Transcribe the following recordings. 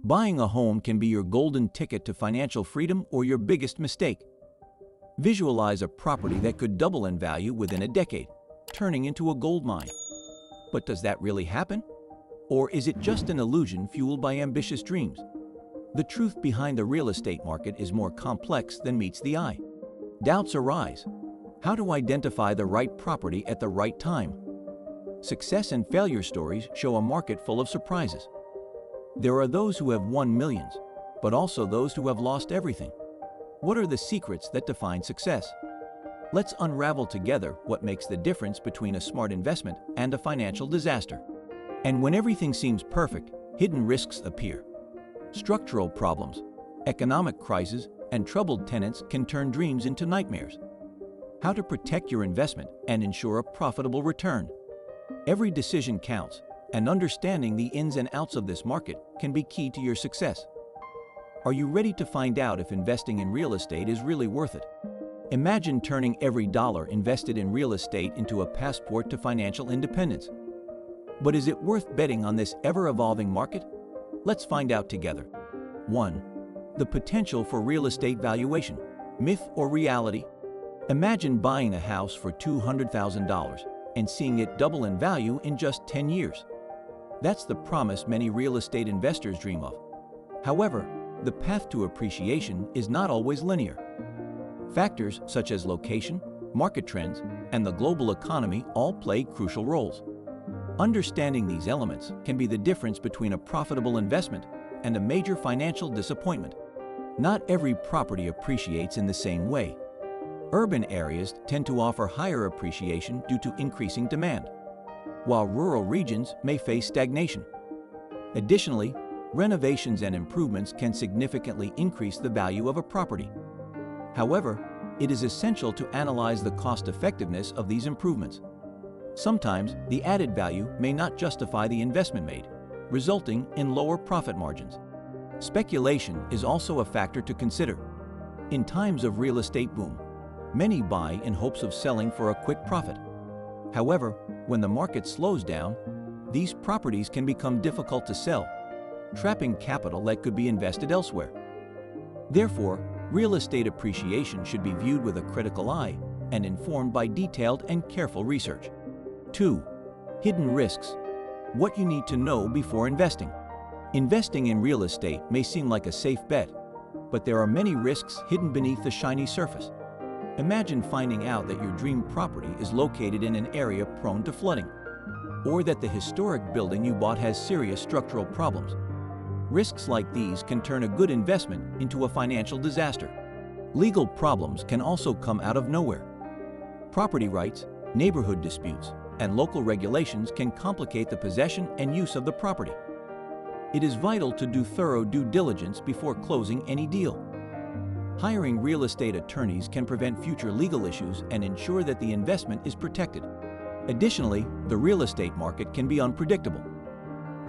Buying a home can be your golden ticket to financial freedom or your biggest mistake. Visualize a property that could double in value within a decade, turning into a gold mine. But does that really happen? Or is it just an illusion fueled by ambitious dreams? The truth behind the real estate market is more complex than meets the eye. Doubts arise. How to identify the right property at the right time? Success and failure stories show a market full of surprises. There are those who have won millions, but also those who have lost everything. What are the secrets that define success? Let's unravel together what makes the difference between a smart investment and a financial disaster. And when everything seems perfect, hidden risks appear. Structural problems, economic crises, and troubled tenants can turn dreams into nightmares. How to protect your investment and ensure a profitable return. Every decision counts, and understanding the ins and outs of this market can be key to your success. Are you ready to find out if investing in real estate is really worth it? Imagine turning every dollar invested in real estate into a passport to financial independence. But is it worth betting on this ever-evolving market? Let's find out together. 1. The potential for real estate valuation. Myth or reality? Imagine buying a house for $200,000 and seeing it double in value in just 10 years. That's the promise many real estate investors dream of. However, the path to appreciation is not always linear. Factors such as location, market trends, and the global economy all play crucial roles. Understanding these elements can be the difference between a profitable investment and a major financial disappointment. Not every property appreciates in the same way. Urban areas tend to offer higher appreciation due to increasing demand, while rural regions may face stagnation. Additionally, renovations and improvements can significantly increase the value of a property. However, it is essential to analyze the cost-effectiveness of these improvements. Sometimes, the added value may not justify the investment made, resulting in lower profit margins. Speculation is also a factor to consider. In times of real estate boom, many buy in hopes of selling for a quick profit. However, when the market slows down, these properties can become difficult to sell, trapping capital that could be invested elsewhere. Therefore, real estate appreciation should be viewed with a critical eye and informed by detailed and careful research. 2. Hidden risks. What you need to know before investing. Investing in real estate may seem like a safe bet, but there are many risks hidden beneath the shiny surface. Imagine finding out that your dream property is located in an area prone to flooding, or that the historic building you bought has serious structural problems. Risks like these can turn a good investment into a financial disaster. Legal problems can also come out of nowhere. Property rights, neighborhood disputes, and local regulations can complicate the possession and use of the property. It is vital to do thorough due diligence before closing any deal. Hiring real estate attorneys can prevent future legal issues and ensure that the investment is protected. Additionally, the real estate market can be unpredictable.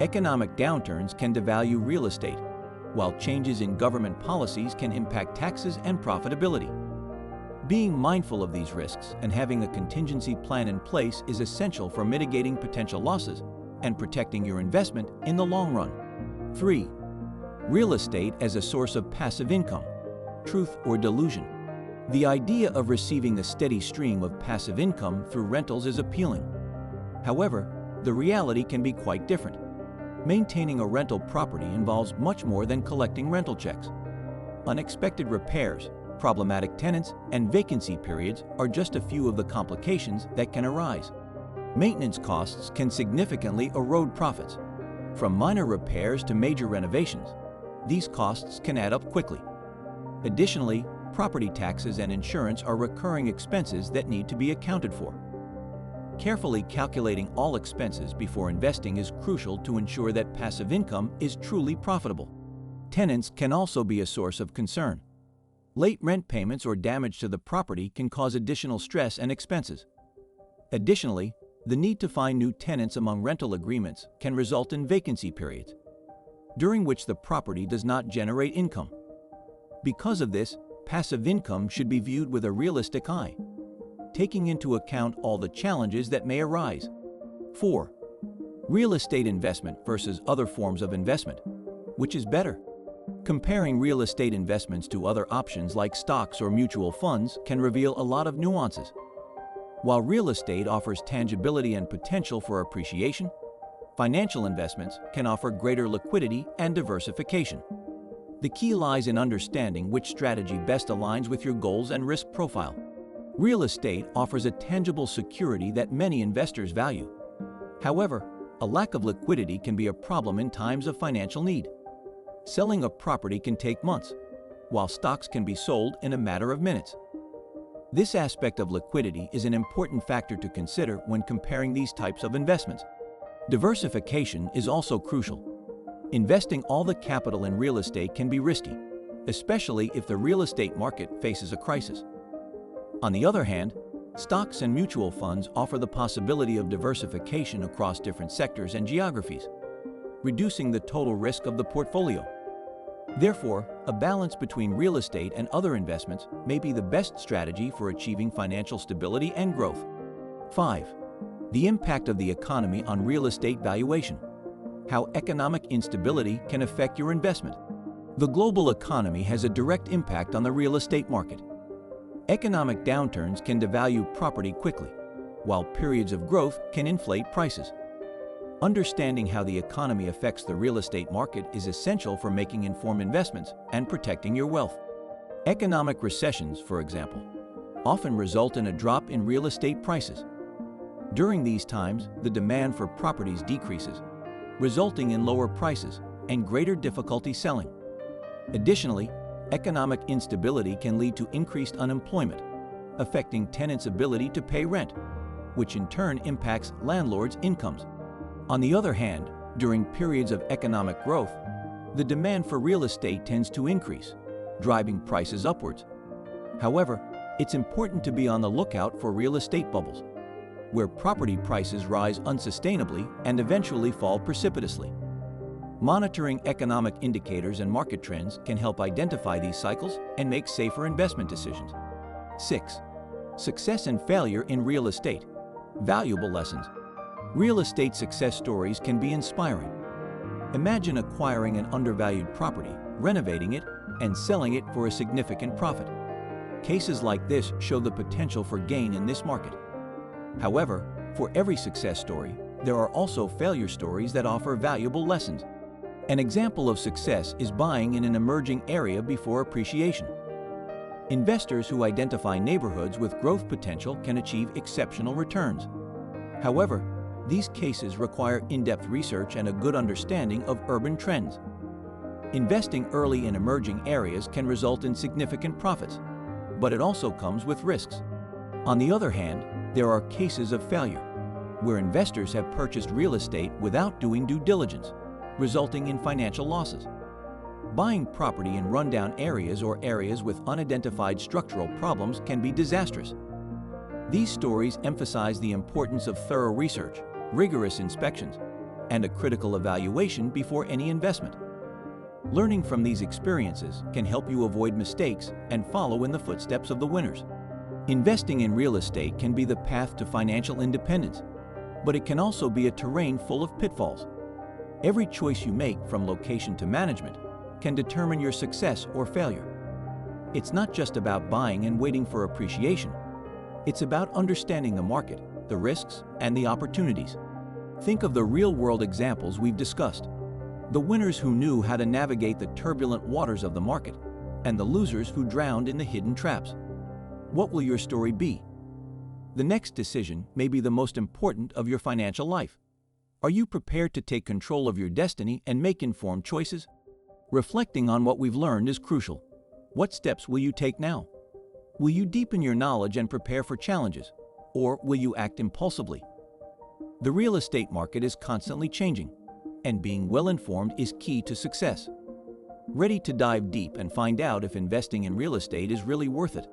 Economic downturns can devalue real estate, while changes in government policies can impact taxes and profitability. Being mindful of these risks and having a contingency plan in place is essential for mitigating potential losses and protecting your investment in the long run. 3. Real estate as a source of passive income. Truth or delusion? The idea of receiving a steady stream of passive income through rentals is appealing. However, the reality can be quite different. Maintaining a rental property involves much more than collecting rental checks. Unexpected repairs, problematic tenants, and vacancy periods are just a few of the complications that can arise. Maintenance costs can significantly erode profits. From minor repairs to major renovations, these costs can add up quickly. Additionally, property taxes and insurance are recurring expenses that need to be accounted for. Carefully calculating all expenses before investing is crucial to ensure that passive income is truly profitable. Tenants can also be a source of concern. Late rent payments or damage to the property can cause additional stress and expenses. Additionally, the need to find new tenants among rental agreements can result in vacancy periods, during which the property does not generate income. Because of this, passive income should be viewed with a realistic eye, taking into account all the challenges that may arise. 4. Real estate investment versus other forms of investment. Which is better? Comparing real estate investments to other options like stocks or mutual funds can reveal a lot of nuances. While real estate offers tangibility and potential for appreciation, financial investments can offer greater liquidity and diversification. The key lies in understanding which strategy best aligns with your goals and risk profile. Real estate offers a tangible security that many investors value. However, a lack of liquidity can be a problem in times of financial need. Selling a property can take months, while stocks can be sold in a matter of minutes. This aspect of liquidity is an important factor to consider when comparing these types of investments. Diversification is also crucial. Investing all the capital in real estate can be risky, especially if the real estate market faces a crisis. On the other hand, stocks and mutual funds offer the possibility of diversification across different sectors and geographies, reducing the total risk of the portfolio. Therefore, a balance between real estate and other investments may be the best strategy for achieving financial stability and growth. 5. The impact of the economy on real estate valuation. How economic instability can affect your investment. The global economy has a direct impact on the real estate market. Economic downturns can devalue property quickly, while periods of growth can inflate prices. Understanding how the economy affects the real estate market is essential for making informed investments and protecting your wealth. Economic recessions, for example, often result in a drop in real estate prices. During these times, the demand for properties decreases, resulting in lower prices and greater difficulty selling. Additionally, economic instability can lead to increased unemployment, affecting tenants' ability to pay rent, which in turn impacts landlords' incomes. On the other hand, during periods of economic growth, the demand for real estate tends to increase, driving prices upwards. However, it's important to be on the lookout for real estate bubbles, where property prices rise unsustainably and eventually fall precipitously. Monitoring economic indicators and market trends can help identify these cycles and make safer investment decisions. 6. Success and failure in real estate. Valuable lessons. Real estate success stories can be inspiring. Imagine acquiring an undervalued property, renovating it, and selling it for a significant profit. Cases like this show the potential for gain in this market. However, for every success story, there are also failure stories that offer valuable lessons. An example of success is buying in an emerging area before appreciation. Investors who identify neighborhoods with growth potential can achieve exceptional returns. However, these cases require in-depth research and a good understanding of urban trends. Investing early in emerging areas can result in significant profits, but it also comes with risks. On the other hand, there are cases of failure, where investors have purchased real estate without doing due diligence, resulting in financial losses. Buying property in rundown areas or areas with unidentified structural problems can be disastrous. These stories emphasize the importance of thorough research, rigorous inspections, and a critical evaluation before any investment. Learning from these experiences can help you avoid mistakes and follow in the footsteps of the winners. Investing in real estate can be the path to financial independence, but it can also be a terrain full of pitfalls. Every choice you make, from location to management, can determine your success or failure. It's not just about buying and waiting for appreciation. It's about understanding the market, the risks, and the opportunities. Think of the real-world examples we've discussed. The winners who knew how to navigate the turbulent waters of the market, and the losers who drowned in the hidden traps. What will your story be? The next decision may be the most important of your financial life. Are you prepared to take control of your destiny and make informed choices? Reflecting on what we've learned is crucial. What steps will you take now? Will you deepen your knowledge and prepare for challenges, or will you act impulsively? The real estate market is constantly changing, and being well-informed is key to success. Ready to dive deep and find out if investing in real estate is really worth it?